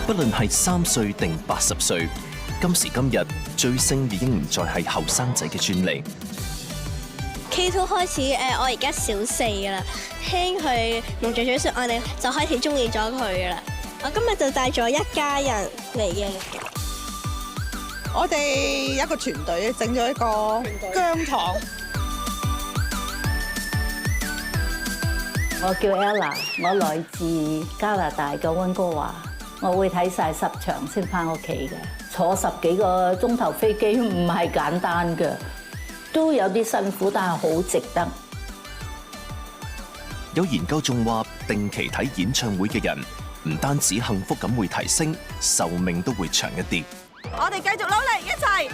不論係3歲定80歲，今時今日追星已經唔再係後生仔嘅專利。K2 開始我而家小4噶啦，聽佢夢著追說我哋就開始中意咗佢噶啦。我今日就帶咗一家人嚟嘅。我哋一個團隊整咗一個薑糖。我叫 Ella， 我來自加拿大嘅溫哥華。我會睇晒10場先翻屋企嘅，坐10幾個鐘頭飛機唔係簡單嘅，都有啲辛苦，但係好值得。有研究仲話，定期睇演唱會嘅人，唔單止幸福感會提升，壽命都會長一啲。我哋繼續努力，一齊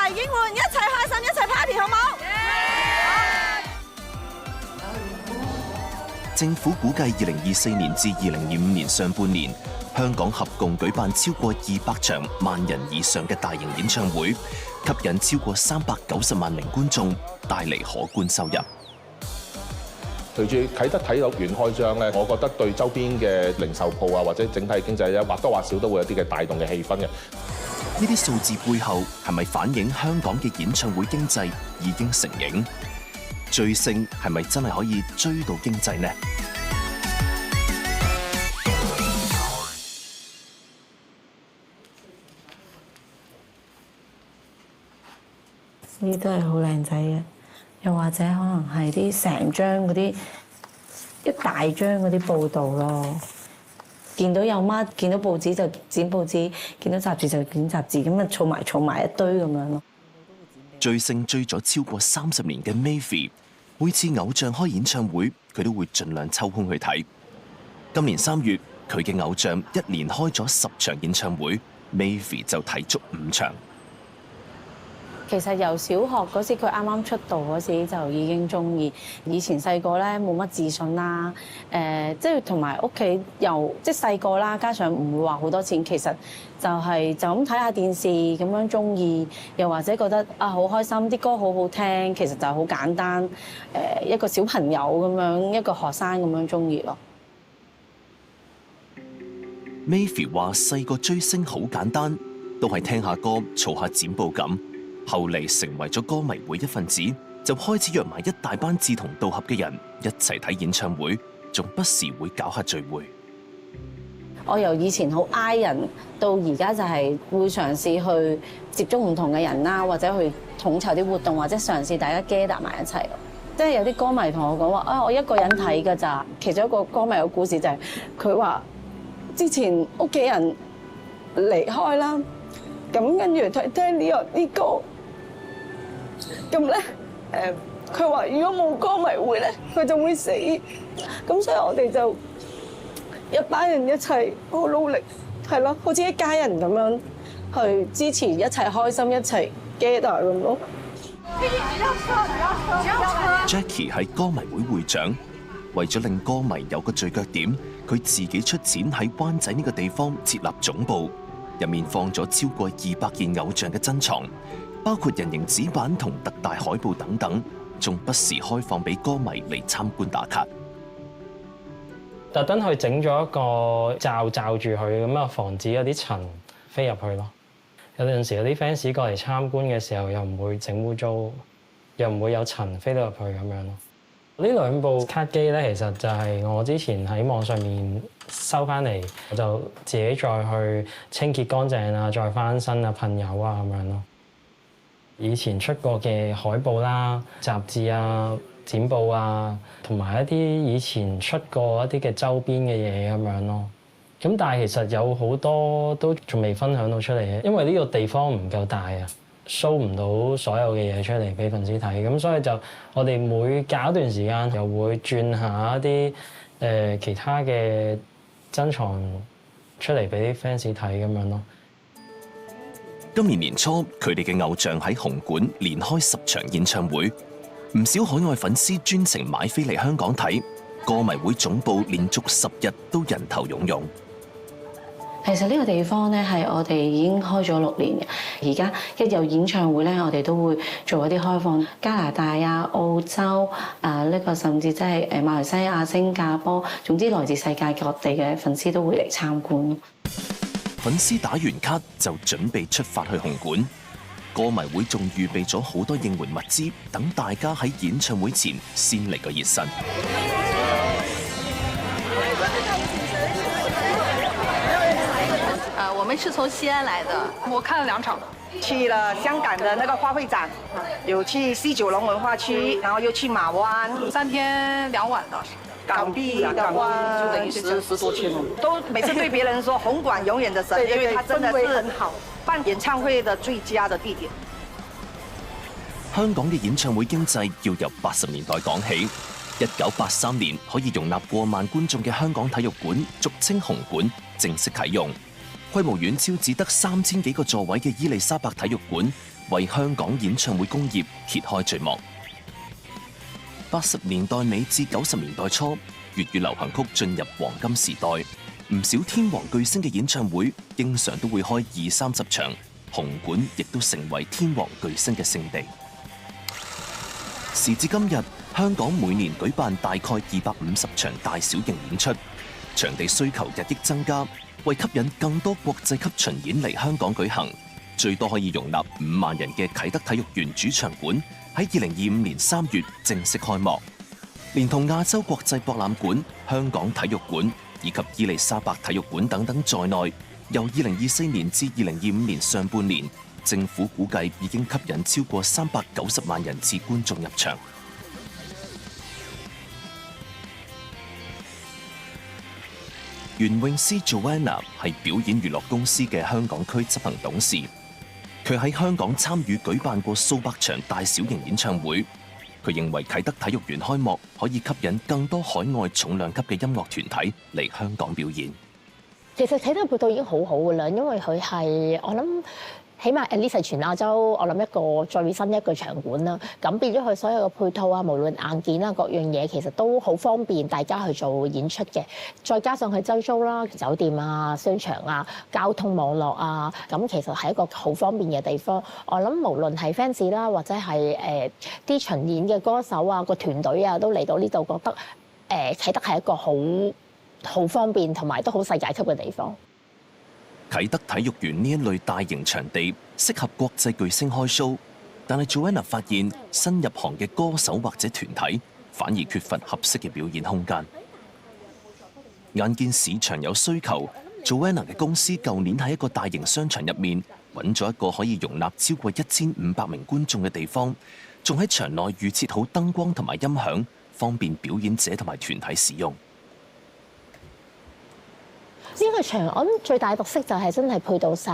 應援，一齊開心，一齊 party， 好冇？政府估計2024年至2025年上半年，香港合共舉辦超過200場萬人以上嘅大型演唱會，吸引超過390萬名觀眾，帶嚟可觀收入。隨住啟德體育園開張咧，我覺得對周邊嘅零售鋪啊，或者整體經濟咧，或多或少都會有啲嘅帶動嘅氣氛嘅。呢啲數字背後係咪反映香港嘅演唱會經濟已經成型？追星係咪真係可以追到經濟呢？呢都係好靚仔嘅，又或者可能係啲成張嗰啲一大張嗰啲報道咯。見到有乜，見到報紙就剪報紙，見到雜誌就剪雜誌，咁啊儲埋一堆咁樣咯。追星追咗超過30年嘅 Mayfi， 每次偶像開演唱會，佢都會盡量抽空去睇。今年3月，佢嘅偶像一連開咗10場演唱會 ，Mayfi 就睇足5場。其實由小學嗰時佢啱啱出道嗰時就已經中意。以前細個咧冇乜自信啦，即係同埋屋企又即係細個啦，加上唔會話好多錢，其實就咁睇下電視咁樣中意，又或者覺得啊好開心，啲歌好好聽，其實就好簡單。一個小朋友咁樣，一個學生咁樣中意咯。Mayfi 話細個追星好簡單，都係聽下歌，儲下剪報咁。後嚟成為咗歌迷會一份子，就開始約埋一大班志同道合嘅人一齊睇演唱會，仲不時會搞下聚會。我由以前好 I 人，到而家就係會嘗試去接觸唔同嘅人啦，或者去統籌啲活動，或者嘗試大家 gather 埋一齊。即係有啲歌迷同我講話啊，我一個人睇㗎咋。其中一個歌迷嘅故事就係佢話之前屋企人離開啦，咁跟住佢聽呢歌。咁咧，佢話如果冇歌迷會咧，佢就會死。咁所以我哋就一班人一齊好努力，係咯，好似一家人咁樣去支持，一齊開心，一齊 gather 咁咯。Jackie 係歌迷會會長，為咗令歌迷有個聚腳點，佢自己出錢喺灣仔呢個地方設立總部，入面放咗超過200件偶像嘅珍藏。包括人形紙板同特大海報等等，仲不時開放俾歌迷嚟參觀打卡。特登去整咗一個罩住佢，咁啊防止有啲塵飛入去咯。有陣時有啲 fans 過嚟參觀嘅時候，又唔會整污糟，又唔會有塵飛到入去咁樣咯。呢2部卡機咧，其實就係我之前喺網上面收翻嚟，我就自己再去清潔乾淨啊，再翻新啊、噴油啊咁樣咯。以前出過嘅海報啦、雜誌啊、剪報啊，同埋一啲以前出過一啲嘅周邊嘅嘢咁樣咯。咁但係其實有好多都仲未分享到出嚟嘅，因為呢個地方唔夠大啊 ，show 唔到所有嘅嘢出嚟俾粉絲睇。咁所以就我哋每隔一段時間又會轉下一啲其他嘅珍藏出嚟俾啲 fans 睇咁樣咯。今年年初，佢哋嘅偶像喺紅館連開10場演唱會，唔少海外粉絲專程買飛嚟香港睇，歌迷會總部連續10日都人頭湧湧。其實呢個地方咧係我哋已經開咗6年嘅，而家一有演唱會咧，我哋都會做一啲開放，加拿大啊、澳洲啊呢個甚至即係馬來西亞、新加坡，總之來自世界各地嘅粉絲都會嚟參觀。粉絲打完卡就準備出發去紅館。歌迷會仲預備咗好多應援物資，等大家喺演唱會前先嚟個熱身。我們是從西安來的，我看了2場，去了香港的那個花卉展，有去西九龍文化區，然後又去馬灣3天2晚的。港幣的話就等於10多天了。都每次對別人說紅館永遠的神，因為它真的是很好辦演唱會的最佳的地點。香港嘅演唱會經濟要由80年代講起。1983年可以容納過萬觀眾嘅香港體育館，俗稱紅館，正式啟用。規模遠超只得3000幾個座位嘅伊利沙伯體育館，為香港演唱會工業揭開序幕。80年代尾至90年代初，粵語流行曲進入黃金時代，唔少天王巨星嘅演唱會經常都會開20-30場，紅館亦都成為天王巨星嘅聖地。時至今日，香港每年舉辦大概250場大小型演出，場地需求日益增加，為吸引更多國際級巡演嚟香港舉行，最多可以容納5萬人嘅啟德體育園主場館喺2025年3月正式開幕，連同亞洲國際博覽館、香港體育館以及伊利沙伯體育館等等在內，由2024年至2025年上半年，政府估計已經吸引超過390萬人次觀眾入場。袁詠詩 Joanna 係表演娛樂公司嘅香港區執行董事，佢喺香港參與舉辦過數百場大小型演唱會。佢認為啟德體育園開幕可以吸引更多海外重量級嘅音樂團體嚟香港表演。其實啟德配套已經好好㗎啦，因為佢係我諗。起碼 at least 係全亞洲，我諗一個最新一個場館啦。咁變咗佢所有嘅配套啊，無論硬件啊各樣嘢，其實都好方便大家去做演出嘅。再加上佢周遭啦、酒店啊、商場啊、交通網絡啊，咁其實係一個好方便嘅地方。我諗無論係 fans 啦，或者係啲巡演嘅歌手啊、個團隊啊，都嚟到呢度覺得啟德係一個好方便同埋都好世界級嘅地方。啟德體育園呢一類大型場地適合國際巨星開 show， 但係 Joanna 發現新入行嘅歌手或者團體反而缺乏合適嘅表演空間。眼見市場有需求， Joanna 嘅公司舊年喺一個大型商場入面揾咗一個可以容納超過1500名觀眾嘅地方，仲喺場內預設好燈光同埋音響，方便表演者同埋團體使用。呢個場我諗最大特色就係真係配到晒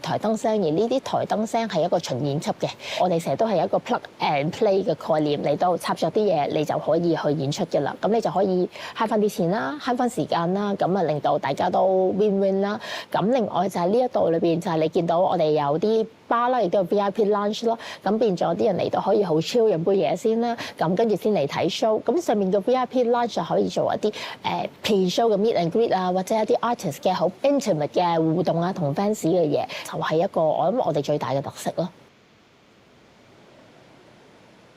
台燈聲，而呢啲台燈聲係一個巡演級嘅。我哋成日都係一個 plug and play 嘅概念，嚟到插咗啲嘢，你就可以去演出嘅啦。咁你就可以慳翻啲錢啦，慳翻時間啦，咁啊令到大家都 win win 啦。咁另外就係呢一度裏邊就係你見到我哋有啲bar啦，亦都有 VIP lunch 咯。咁變咗啲人嚟到可以好 chill 飲杯嘢先啦，咁跟住先嚟睇 show。咁上面嘅 VIP lunch 就可以做一啲pre-show 嘅 meet and greet 啊，或者一啲artist 嘅好 intimate 嘅互動啊，同 fans 嘅嘢，就係一個我諗我哋最大嘅特色咯。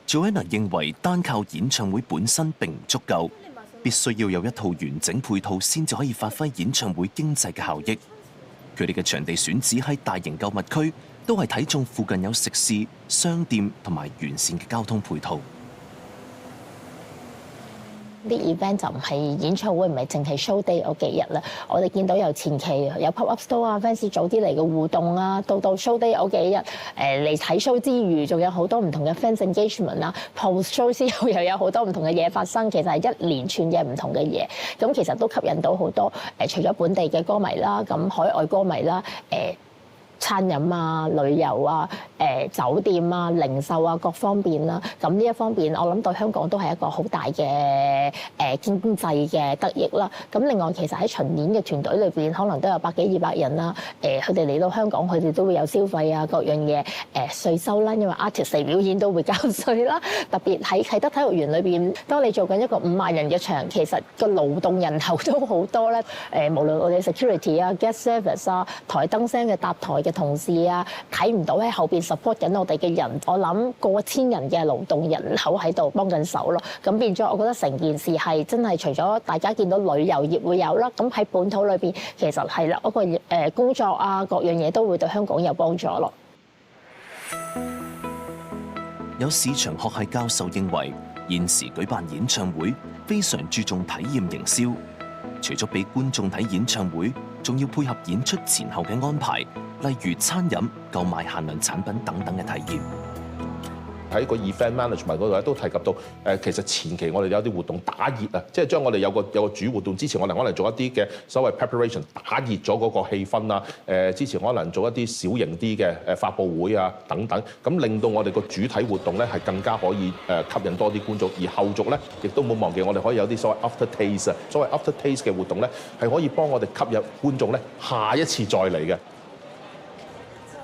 Joanna 認為單靠演唱會本身並唔足夠，必須要有一套完整配套先至可以發揮演唱會經濟嘅效益。佢哋嘅場地選址喺大型購物區，都係睇中附近有食肆、商店同埋完善嘅交通配套。啲 event 就唔係演唱會，唔係淨係 show day 嗰幾日啦。我哋見到由前期有 pop up store 啊 ，fans 早啲嚟嘅互動啊，到 show day 嗰幾日嚟睇 show 之餘，仲有好多唔同嘅 fans engagement 啦。post show 之後又有好多唔同嘅嘢發生，其實係一連串嘅唔同嘅嘢。咁其實都吸引到好多除咗本地嘅歌迷啦，咁海外歌迷啦，餐飲啊、旅遊啊、酒店啊、零售啊各方面啦，咁呢一方面我諗對香港都係一個好大嘅經濟嘅得益啦。咁另外其實喺巡演嘅團隊裏邊，可能都有100幾200人啦。佢哋嚟到香港，佢哋都會有消費啊各樣嘢稅收啦，因為 artist 嚟表演都會交稅啦。特別喺啟德體育園裏邊，當你做緊一個5萬人嘅場，其實個勞動人口都好多咧。無論我哋 security 啊、guest service 啊、台燈聲嘅搭台嘅同事啊，睇唔到喺後邊 support 緊我哋嘅人。我諗過千人嘅勞動人口喺度幫緊手咯。咁變咗，我覺得成件事係真係除咗大家見到旅遊業會有啦，咁喺本土裏邊其實係啦，嗰個工作啊各樣嘢都會對香港有幫助咯。有市場學系教授認為，現時舉辦演唱會非常注重體驗營銷，除咗俾觀眾睇演唱會，仲要配合演出前後嘅安排，例如餐飲、購買限量產品等等嘅體驗。喺個 event management 嗰度咧都提及到，其實前期我哋有啲活動打熱啊，即係將我哋有個主活動之前，我哋可能做一啲嘅所謂 preparation 打熱咗嗰個氣氛啊。之前可能做一啲小型啲嘅發佈會啊等等，咁令到我哋個主體活動咧係更加可以吸引多啲觀眾，而後續咧亦都冇忘記我哋可以有啲所謂 after taste 啊，所謂 after taste 嘅活動咧係可以幫我哋吸引觀眾咧下一次再嚟嘅。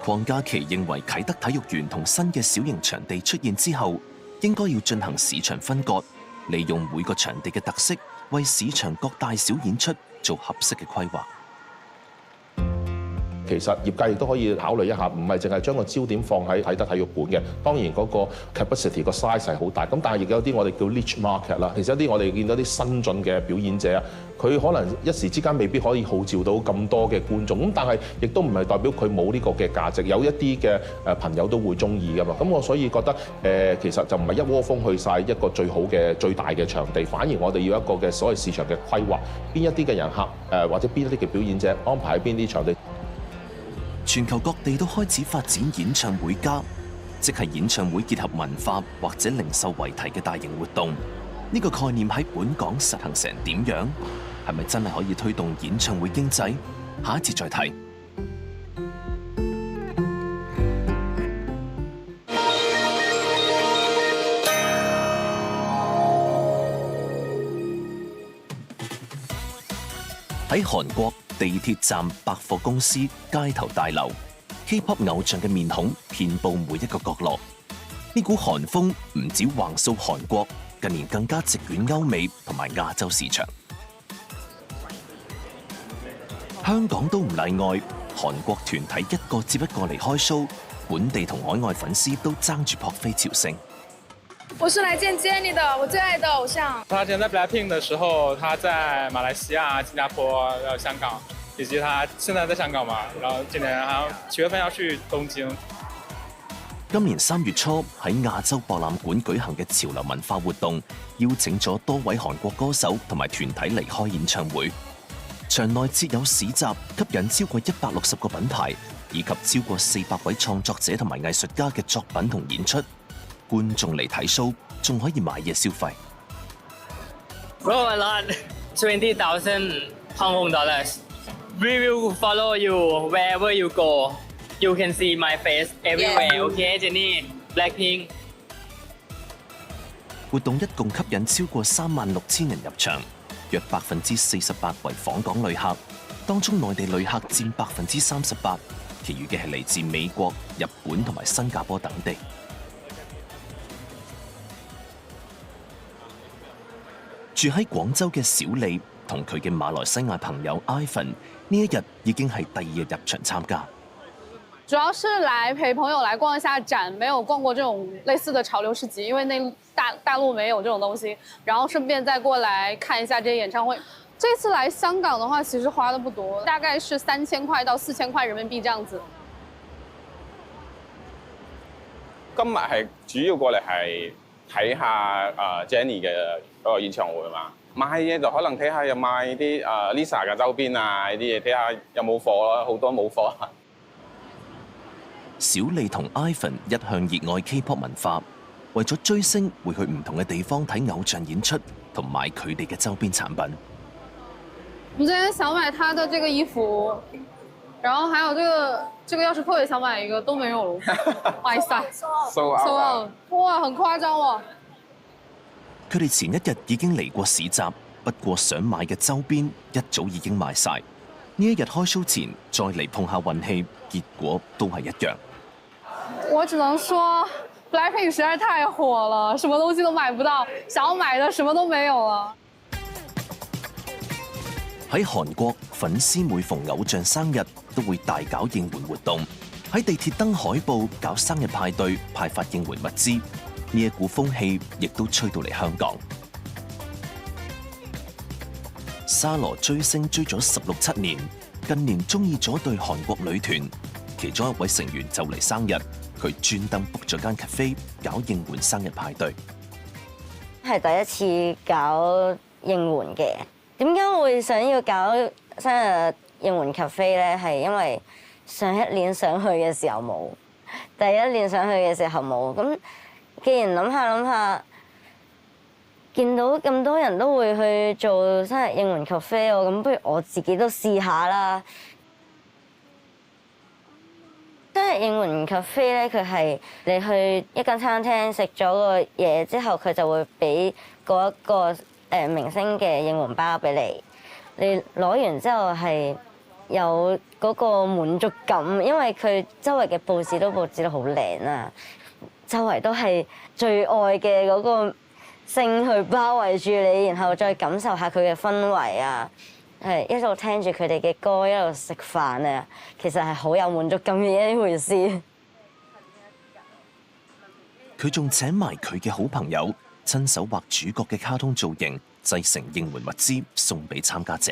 鄺家麒認為啟德體育園同新嘅小型場地出現之後，應該要進行市場分割，利用每個場地嘅特色，為市場各大小演出做合適嘅規劃。其實業界亦都可以考慮一下，唔係淨係將個焦點放喺啟德體育館嘅。當然嗰個 capacity 個 size 係好大，咁但係亦有啲我哋叫 niche market 啦。其實一啲我哋見到啲新進嘅表演者啊，佢可能一時之間未必可以號召到咁多嘅觀眾，咁但係亦都唔係代表佢冇呢個嘅價值。有一啲嘅朋友都會中意㗎嘛。咁我所以覺得其實就唔係一窩蜂去晒一個最好嘅最大嘅場地，反而我哋要一個嘅所謂市場嘅規劃，邊一啲嘅人客或者邊一啲嘅表演者安排喺邊啲場地。全球各地都開始發展演唱會加，即係演唱會結合文化或者零售為題嘅大型活動。呢個概念喺本港實行成點樣？係咪真係可以推動演唱會經濟？下一節再睇。喺韓國地鐵站、百貨公司、街頭大樓 ，K-pop 偶像嘅面孔遍佈每一個角落。呢股韓風唔止橫掃韓國，近年更加席捲歐美同埋亞洲市場。香港都唔例外，韓國團體一個接一個嚟開 show，本地同海外粉絲都爭住撲飛朝聖。我是來見 Jennie 的，我最愛的偶像。他之前在 BLACKPINK 的時候，他在馬來西亞、新加坡、還有香港，以及他現在在香港嘛。然後今年好像7月份要去東京。今年3月初喺亞洲博覽館舉行嘅潮流文化活動，邀請咗多位韓國歌手同埋團體嚟開演唱會。場內設有市集，吸引超過160個品牌，以及超過400位創作者同埋藝術家嘅作品同演出。觀眾嚟睇 show， 仲可以買嘢消費。Bro, a lot, $20,000 Hong Kong dollars. We will follow you wherever you go. You can see my face everywhere. Okay, Jennie, BLACKPINK. 活動一共吸引超過36,000人入場，約48%為訪港旅客，當中內地旅客佔38%，其餘嘅係嚟自美國、日本同埋新加坡等地。住喺廣州嘅小李同佢嘅馬來西亞朋友 Ivan 呢一日已經係第2日入場參加。主要是來陪朋友來逛一下展，沒有逛過這種類似的潮流市集，因為大陸沒有這種東西，然後順便再過來看一下這些演唱會。這次來香港的話，其實花得不多，大概是3000塊到4000塊人民幣這樣子。今日係主要過嚟係睇下Jennie 嘅嗰個演唱會嘛，買嘢就可能睇下有買啲Lisa 嘅周邊啊呢啲嘢，睇下有冇貨咯，好多冇貨。小李同 Ivan 一向熱愛 K-pop 文化，為咗追星會去唔同嘅地方睇偶像演出，同買佢哋嘅周邊產品。我今天想買他的這個衣服，然後還有這個要是特別想買一個都沒有，哇塞，sold out，哇，很誇張喎！佢哋前一日已經嚟過市集，不過想買嘅周邊一早已經賣晒。呢一日開 show前再嚟碰下運氣，結果都係一樣。我只能說 ，BLACKPINK 實在太火了，什麼東西都買不到，想要買的什麼都沒有了。喺韓國，粉絲每逢偶像生日都會大搞應援活動，喺地鐵登海報搞生日派對，派發應援物資。呢一股風氣亦都吹到嚟香港。沙羅追星追咗16、17年，近年中意咗對韓國女團，其中一位成員就嚟生日，佢專登 book 咗間 cafe 搞應援生日派對。係第一次搞應援嘅。點解會想要搞生日應援 cafe 咧？係因為上一年想去嘅時候冇，第一年想去嘅時候冇。咁既然諗下，見到咁多人都會去做生日應援 cafe，咁不如我自己都試下啦。生日應援 cafe 咧，佢係你去一間餐廳食咗個嘢之後，佢就會俾嗰一個明星嘅應援包俾你。你攞完之後係有嗰個滿足感，因為佢周圍嘅佈置都佈置得好靚啊，周圍都係最愛嘅嗰個星去包圍住你，然後再感受下佢嘅氛圍啊，係一路聽住佢哋嘅歌，一路食飯啊，其實係好有滿足感嘅一回事。佢仲請埋佢嘅好朋友，親手畫主角嘅卡通造型，製成應援物資送俾參加者。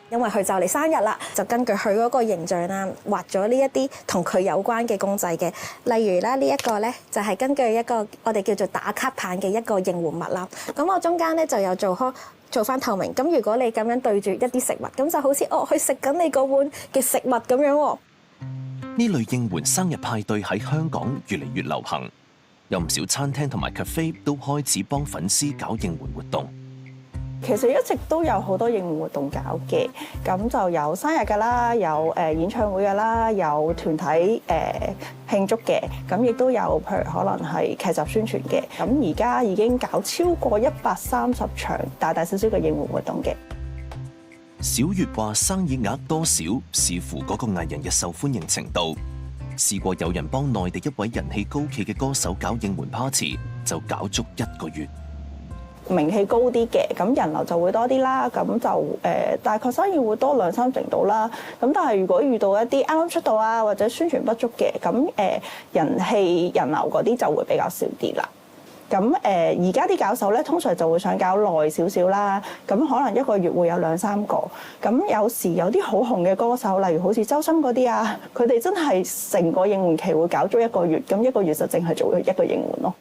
因為佢就嚟生日啦，就根據佢嗰個形象啦，畫咗呢一啲同佢有關嘅公仔嘅。例如啦，呢一個咧就係根據一個我哋叫做打卡棒嘅一個應援物啦。咁我中間咧就有做翻透明。咁如果你咁樣對住一啲食物，咁就好似去食緊你個碗嘅食物咁樣喎。呢類應援生日派對喺香港越嚟越流行，有唔少餐廳同埋 cafe 都開始幫粉絲搞應援活動。其實一直都有好多應援活動搞嘅，咁就有生日㗎啦，有演唱會㗎啦，有團體慶祝嘅，咁亦都有譬如可能係劇集宣傳嘅。咁而家已經搞超過130場大大小小嘅應援活動嘅。小月話生意額多少視乎嗰個藝人嘅受歡迎程度。試過有人幫內地一位人氣高企嘅歌手搞應援 party， 就搞足1個月。名氣高啲嘅，咁人流就會多啲啦，咁就大概生意會多2-3成度啦。咁但係如果遇到一啲啱啱出道啊或者宣傳不足嘅，咁人氣人流嗰啲就會比較少啲啦。咁而家啲搞手咧，通常就會想搞耐少少啦，咁可能1個月會有2-3個。咁有時有啲好紅嘅歌手，例如好似周深嗰啲啊，佢哋真係成個應援期會搞足1個月，咁1個月就淨係做1個應援咯。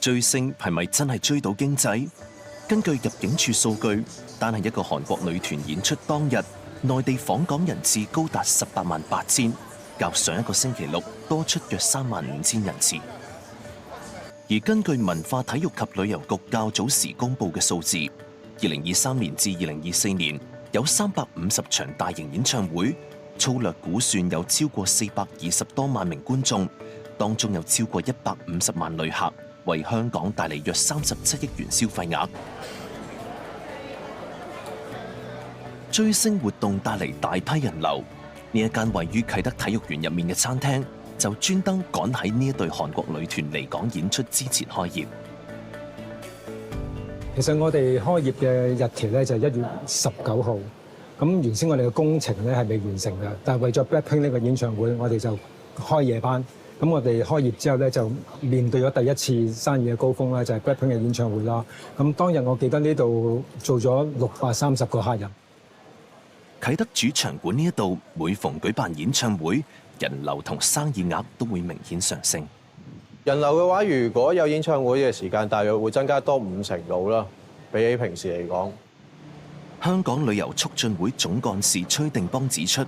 追星係咪真係追到經濟？根據入境處數據，單係一個韓國女團演出當日，內地訪港人次高達188000，較上一個星期六多出約35000人次。而根據文化體育及旅遊局較早時公布嘅數字，2023年至2024年有350場大型演唱會，粗略估算有超過420多萬名觀眾，當中有超過150萬旅客，為香港帶嚟約37億元消費額。追星活動帶嚟大批人流，呢一間位於啟德體育園入面嘅餐廳就專登趕喺呢一隊韓國女團嚟港演出之前開業。其實我哋開業嘅日期咧就係1月19號，咁原先我哋嘅工程咧係未完成嘅，但係為咗 BLACKPINK 呢個演唱會，我哋就開夜班。咁我哋開業之後咧，就面對咗第一次生意嘅高峰啦，就係 BLACKPINK 嘅演唱會啦。咁當日我記得呢度做咗630個客人。啟德主場館呢一度每逢舉辦演唱會，人流同生意額都會明顯上升。人流嘅話，如果有演唱會嘅時間，大約會增加多5成度啦，比起平時嚟講。香港旅遊促進會總幹事崔定邦指出，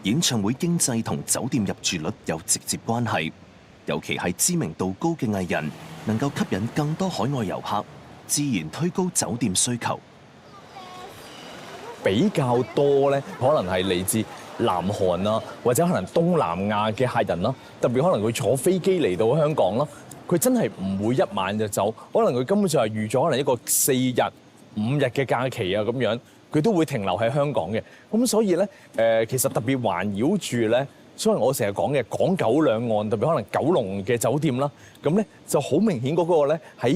演唱會經濟同酒店入住率有直接關係，尤其係知名度高嘅藝人，能夠吸引更多海外遊客，自然推高酒店需求。比較多咧，可能係嚟自南韓啊，或者可能東南亞嘅客人啦，特別可能佢坐飛機嚟到香港啦，佢真係唔會一晚就走，可能佢根本上係預咗可能一個4日、5日嘅假期啊咁樣。佢都會停留喺香港嘅，咁所以咧，其實特別環繞住咧所以我成日講嘅港九兩岸，特別可能九龍嘅酒店啦，咁咧就好明顯嗰個咧喺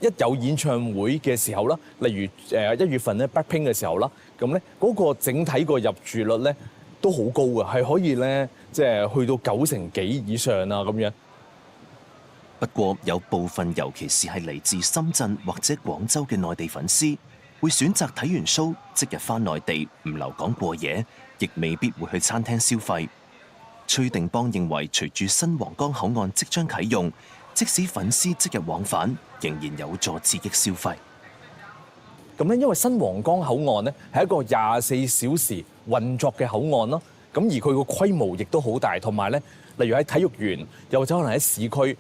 一有演唱會嘅時候啦，例如1月份咧 Blackpink 嘅時候啦，咁咧嗰個整體個入住率咧都好高嘅，係可以咧即係去到90%幾以上啊咁樣。不過有部分尤其是係嚟自深圳或者廣州嘅內地粉絲，會選擇睇完 show 即日返內地唔留港過夜，亦未必會去餐廳消費。崔定邦認為，隨住新皇崗口岸即將啟用，即使粉絲即日往返，仍然有助刺激消費。咁咧，因為新皇崗口岸咧係一個24小時運作嘅口岸咯，咁而佢個規模亦都好大，同埋咧，例如喺體育園，又或者可能喺市區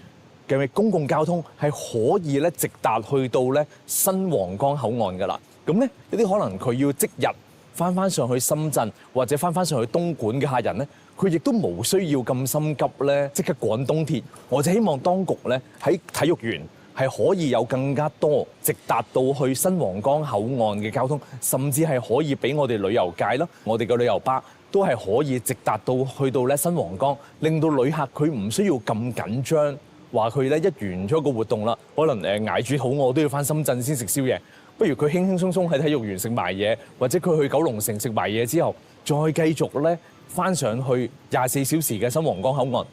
嘅公共交通係可以咧直達去到咧新皇崗口岸㗎啦。咁咧有啲可能佢要即日翻上去深圳或者翻上去東莞嘅客人咧，佢亦都冇需要咁心急咧，即刻趕東鐵。我就希望當局咧喺體育園係可以有更加多直達到去新皇崗口岸嘅交通，甚至係可以俾我哋旅遊界啦，我哋嘅旅遊巴都係可以直達到去到咧新皇崗，令到旅客佢唔需要咁緊張，話佢咧一完咗個活動啦，可能捱住肚餓都要翻深圳先食宵夜。不如佢輕輕鬆鬆喺體育園食埋嘢，或者佢去九龍城食埋嘢之後，再繼續咧翻上去24小時嘅新皇崗口岸。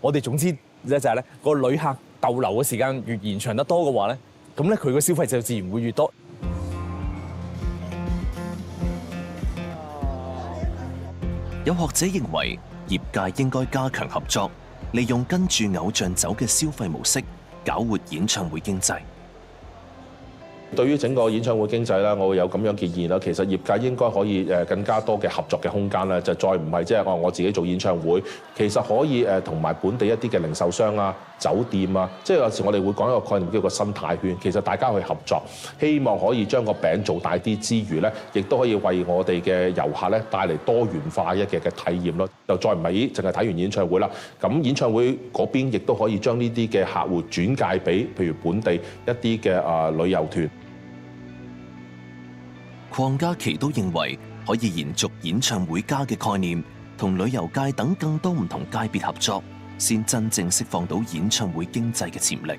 我哋總之咧就係咧個旅客逗留嘅時間越延長得多嘅話咧，咁咧佢個消費就自然會越多。有學者認為，業界應該加強合作，利用跟住偶像走嘅消費模式，搞活演唱會經濟。對於整個演唱會經濟咧，我會有咁樣建議啦。其實業界應該可以更加多嘅合作嘅空間咧，就再唔係即係我自己做演唱會，其實可以同埋本地一啲嘅零售商啊、酒店啊，即係有時我哋會講一個概念叫做生態圈。其實大家去合作，希望可以將個餅做大啲之餘咧，亦都可以為我哋嘅遊客咧帶嚟多元化嘅體驗咯。就再唔係淨係睇完演唱會啦，咁演唱會嗰邊亦都可以將呢啲嘅客戶轉介俾譬如本地一啲嘅旅遊團。鄺家麒都認為可以延續演唱會家嘅概念，同旅遊界等更多唔同界別合作，先真正釋放到演唱會經濟嘅潛力。